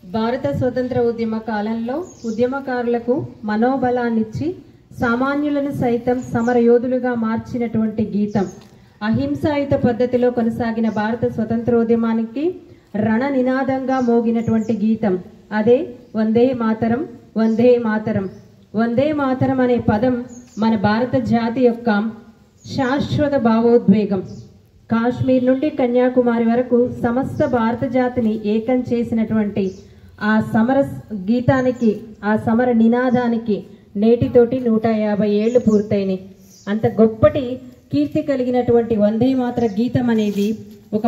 భారత స్వతంత్ర ఉద్యమ కాలంలో ఉద్యమకారులకు మనోబలాన్నిచ్చి సామాన్యులను సైతం సమరయోధులుగా మార్చినటువంటి గీతం. అహింసాయుత పద్ధతిలో కొనసాగిన భారత స్వతంత్రోద్యమానికి రణ నినాదంగా మోగినటువంటి గీతం అదే వందే మాతరం, వందే మాతరం. వందే మాతరం అనే పదం మన భారత జాతి యొక్క శాశ్వత భావోద్వేగం. కాశ్మీర్ నుండి కన్యాకుమారి వరకు సమస్త భారత జాతిని ఏకం చేసినటువంటి ఆ సమర గీతానికి, ఆ సమర నినాదానికి నేటితోటి 150 ఏళ్లు పూర్తయినాయి. అంత గొప్పటి కీర్తి కలిగినటువంటి వందే మాతర గీతం అనేది ఒక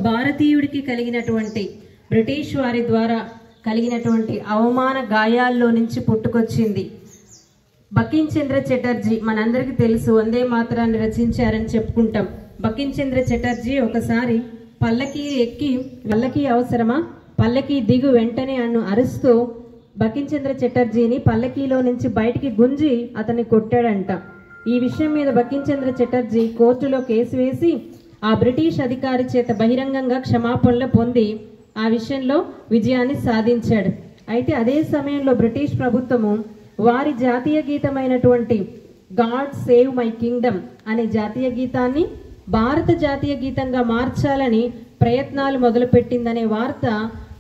భారతీయుడికి కలిగినటువంటి బ్రిటిష్ వారి ద్వారా కలిగినటువంటి అవమాన గాయాల్లో నుంచి పుట్టుకొచ్చింది. బకిం చంద్ర చటర్జీ మనందరికీ తెలుసు, వందే మాతరాన్ని రచించారని చెప్పుకుంటాం. బకిం చంద్ర చటర్జీ ఒకసారి పల్లకి ఎక్కి, పల్లకి అవసరమా, పల్లకి దిగు వెంటనే అన్ను అరుస్తూ బకిం చంద్ర చటర్జీని పల్లకీలో నుంచి బయటికి గుంజి అతన్ని కొట్టాడంట. ఈ విషయం మీద బకిం చంద్ర చటర్జీ కోర్టులో కేసు వేసి ఆ బ్రిటిష్ అధికారి చేత బహిరంగంగా క్షమాపణలు పొంది ఆ విషయంలో విజయాన్ని సాధించాడు. అయితే అదే సమయంలో బ్రిటిష్ ప్రభుత్వము వారి జాతీయ గీతమైనటువంటి గాడ్ సేవ్ మై కింగ్డమ్ అనే జాతీయ గీతాన్ని భారత జాతీయ గీతంగా మార్చాలని ప్రయత్నాలు మొదలుపెట్టిందనే వార్త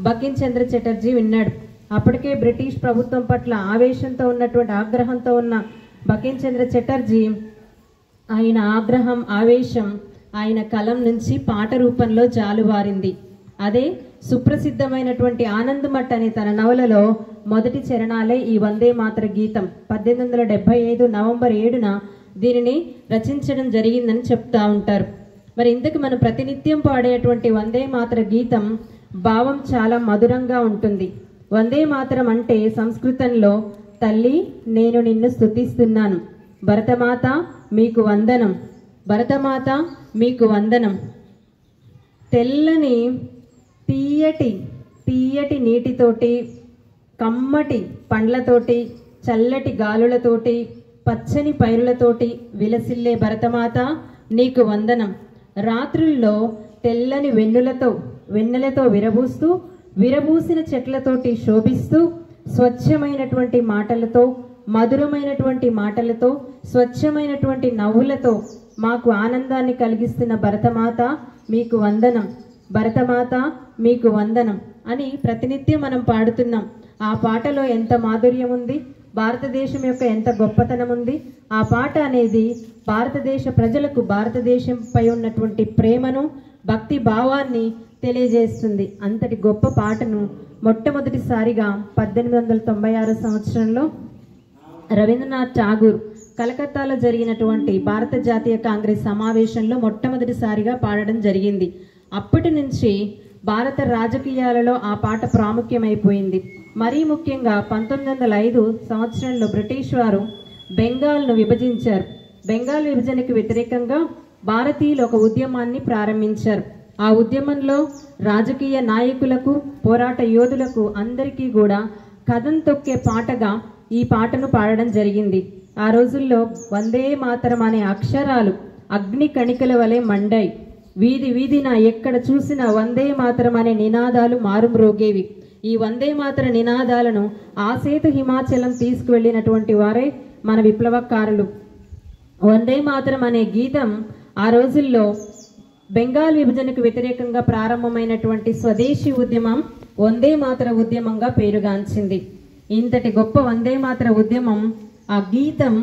బకిం చంద్ర చటర్జీ విన్నాడు. అప్పటికే బ్రిటిష్ ప్రభుత్వం పట్ల ఆవేశంతో ఉన్నటువంటి, ఆగ్రహంతో ఉన్న బకిం చంద్ర చటర్జీ ఆయన ఆగ్రహం, ఆవేశం ఆయన కలం నుంచి పాట రూపంలో జాలువారింది. అదే సుప్రసిద్ధమైనటువంటి ఆనందమఠ్ అనే తన నవలలో మొదటి చరణాలే ఈ వందే మాతర గీతం. 1875 నవంబర్ 7న దీనిని రచించడం జరిగిందని చెప్తా ఉంటారు. మరి ఇందుకు మనం ప్రతినిత్యం పాడేటువంటి వందే మాతర గీతం భావం చాలా మధురంగా ఉంటుంది. వందే మాతరం అంటే సంస్కృతంలో తల్లి నేను నిన్ను స్తుతిస్తున్నాను, భరతమాత మీకు వందనం, భరతమాత మీకు వందనం. తెల్లని తీయటి నీటితోటి, కమ్మటి పండ్లతోటి, చల్లటి గాలులతోటి, పచ్చని పైరులతోటి విలసిల్లే భరతమాత నీకు వందనం. రాత్రుల్లో తెల్లని వెన్నెలతో విరబూసిన చెట్లతోటి శోభిస్తూ, స్వచ్ఛమైనటువంటి మాటలతో, మధురమైనటువంటి మాటలతో, స్వచ్ఛమైనటువంటి నవ్వులతో మాకు ఆనందాన్ని కలిగిస్తున్న భరతమాత మీకు వందనం, భరతమాత మీకు వందనం అని ప్రతినిత్యం మనం పాడుతున్నాం. ఆ పాటలో ఎంత మాధుర్యం ఉంది, భారతదేశం యొక్క ఎంత గొప్పతనం ఉంది. ఆ పాట అనేది భారతదేశ ప్రజలకు భారతదేశంపై ఉన్నటువంటి ప్రేమను, భక్తి భావాన్ని తెలియజేస్తుంది. అంతటి గొప్ప పాటను మొట్టమొదటిసారిగా 1896 సంవత్సరంలో రవీంద్రనాథ్ ఠాగూర్ కలకత్తాలో జరిగినటువంటి భారత జాతీయ కాంగ్రెస్ సమావేశంలో మొట్టమొదటిసారిగా పాడడం జరిగింది. అప్పటి నుంచి భారత రాజకీయాలలో ఆ పాట ప్రాముఖ్యమైపోయింది. మరీ ముఖ్యంగా 1905 సంవత్సరంలో బ్రిటిష్ వారు బెంగాల్ను విభజించారు. బెంగాల్ విభజనకు వ్యతిరేకంగా భారతీయులు ఒక ఉద్యమాన్ని ప్రారంభించారు. ఆ ఉద్యమంలో రాజకీయ నాయకులకు, పోరాట యోధులకు అందరికీ కూడా కథం తొక్కే పాటగా ఈ పాటను పాడడం జరిగింది. ఆ రోజుల్లో వందే మాతరం అనే అక్షరాలు అగ్ని కణికల వలె మండాయి. వీధి వీధిన ఎక్కడ చూసినా వందే మాతరం అనే నినాదాలు మారుమ్రోగేవి. ఈ వందే మాతర నినాదాలను ఆసేతు హిమాచలం తీసుకువెళ్ళినటువంటి వారే మన విప్లవకారులు. వందే మాతరం అనే గీతం ఆ రోజుల్లో బెంగాల్ విభజనకు వ్యతిరేకంగా ప్రారంభమైనటువంటి స్వదేశీ ఉద్యమం వందే మాతర ఉద్యమంగా పేరుగాంచింది. ఇంతటి గొప్ప వందే మాతర ఉద్యమం, ఆ గీతం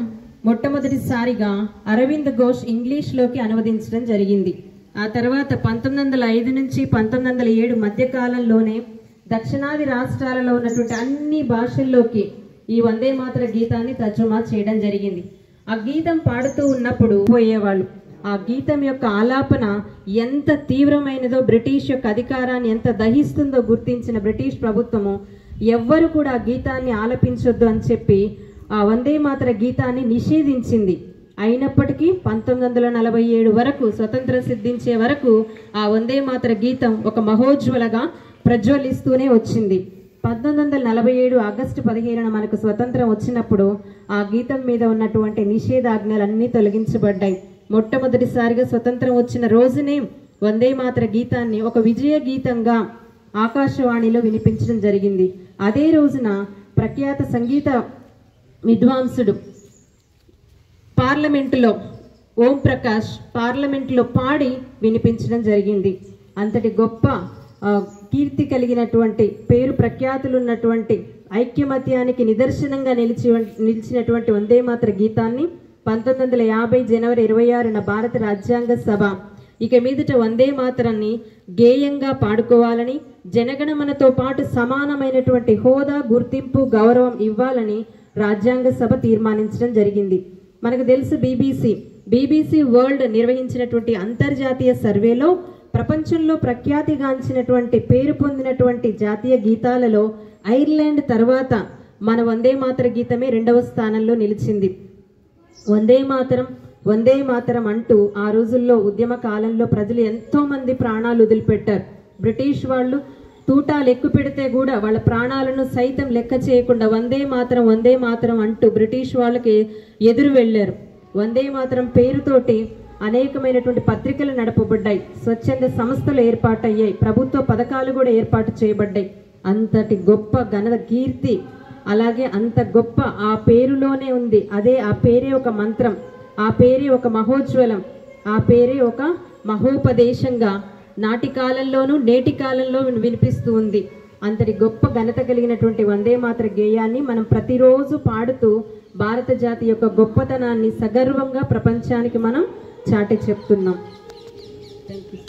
మొట్టమొదటిసారిగా అరవింద్ ఘోష్ ఇంగ్లీష్లోకి అనువదించడం జరిగింది. ఆ తర్వాత 1905 నుంచి 1907 మధ్యకాలంలోనే దక్షిణాది రాష్ట్రాలలో ఉన్నటువంటి అన్ని భాషల్లోకి ఈ వందే మాతర గీతాన్ని తర్జుమా చేయడం జరిగింది. ఆ గీతం పాడుతూ ఉన్నప్పుడు పోయేవాళ్ళు. ఆ గీతం యొక్క ఆలాపన ఎంత తీవ్రమైనదో, బ్రిటిష్ యొక్క అధికారాన్ని ఎంత దహిస్తుందో గుర్తించిన బ్రిటిష్ ప్రభుత్వము ఎవ్వరు కూడా ఆ గీతాన్ని ఆలపించొద్దు అని చెప్పి ఆ వందే మాతర గీతాన్ని నిషేధించింది. అయినప్పటికీ 1947 వరకు, స్వతంత్రం సిద్ధించే వరకు ఆ వందే మాతర గీతం ఒక మహోజ్వలగా ప్రజ్వలిస్తూనే వచ్చింది. 1947 ఆగస్టు 15న మనకు స్వతంత్రం వచ్చినప్పుడు ఆ గీతం మీద ఉన్నటువంటి నిషేధాజ్ఞలన్నీ తొలగించబడ్డాయి. మొట్టమొదటిసారిగా స్వతంత్రం వచ్చిన రోజునే వందే మాతర గీతాన్ని ఒక విజయ గీతంగా ఆకాశవాణిలో వినిపించడం జరిగింది. అదే రోజున ప్రఖ్యాత సంగీత విద్వాంసుడు పార్లమెంటులో ఓం ప్రకాష్ పార్లమెంటులో పాడి వినిపించడం జరిగింది. అంతటి గొప్ప కీర్తి పేరు ప్రఖ్యాతులు ఉన్నటువంటి ఐక్యమత్యానికి నిదర్శనంగా నిలిచినటువంటి వందే మాతర గీతాన్ని 1950 జనవరి 26న భారత రాజ్యాంగ సభ ఇక మీదట వందే మాతరాన్ని గేయంగా పాడుకోవాలని, జనగణమనతో పాటు సమానమైనటువంటి హోదా, గుర్తింపు, గౌరవం ఇవ్వాలని రాజ్యాంగ సభ తీర్మానించడం జరిగింది. మనకు తెలుసు బీబీసీ వరల్డ్ నిర్వహించినటువంటి అంతర్జాతీయ సర్వేలో ప్రపంచంలో ప్రఖ్యాతిగాంచినటువంటి పేరు పొందినటువంటి జాతీయ గీతాలలో ఐర్లాండ్ తర్వాత మన వందే మాతర గీతమే 2వ స్థానంలో నిలిచింది. వందే మాతరం అంటూ ఆ రోజుల్లో ఉద్యమ కాలంలో ప్రజలు ఎంతో మంది ప్రాణాలు వదిలిపెట్టారు. బ్రిటిష్ వాళ్ళు తూటాలు ఎక్కువ పెడితే కూడా వాళ్ళ ప్రాణాలను సైతం లెక్క చేయకుండా వందే మాతరం అంటూ బ్రిటిష్ వాళ్ళకి ఎదురు వెళ్ళారు. వందే మాతరం పేరుతోటి అనేకమైనటువంటి పత్రికలు నడపబడ్డాయి, స్వచ్ఛంద సంస్థలు ఏర్పాటయ్యాయి, ప్రభుత్వ పథకాలు కూడా ఏర్పాటు చేయబడ్డాయి. అంతటి గొప్ప ఘన కీర్తి, అలాగే అంత గొప్ప ఆ పేరులోనే ఉంది. అదే ఆ పేరే ఒక మంత్రం, ఆ పేరే ఒక మహోజ్వలం, ఆ పేరే ఒక మహోపదేశంగా నాటి కాలంలోనూ నేటి కాలంలో వినిపిస్తూ ఉంది. అంతటి గొప్ప ఘనత కలిగినటువంటి వందే మాతర గేయాన్ని మనం ప్రతిరోజు పాడుతూ భారత జాతి యొక్క గొప్పతనాన్ని సగర్వంగా ప్రపంచానికి మనం చాటి చెప్తున్నాం. Thank you.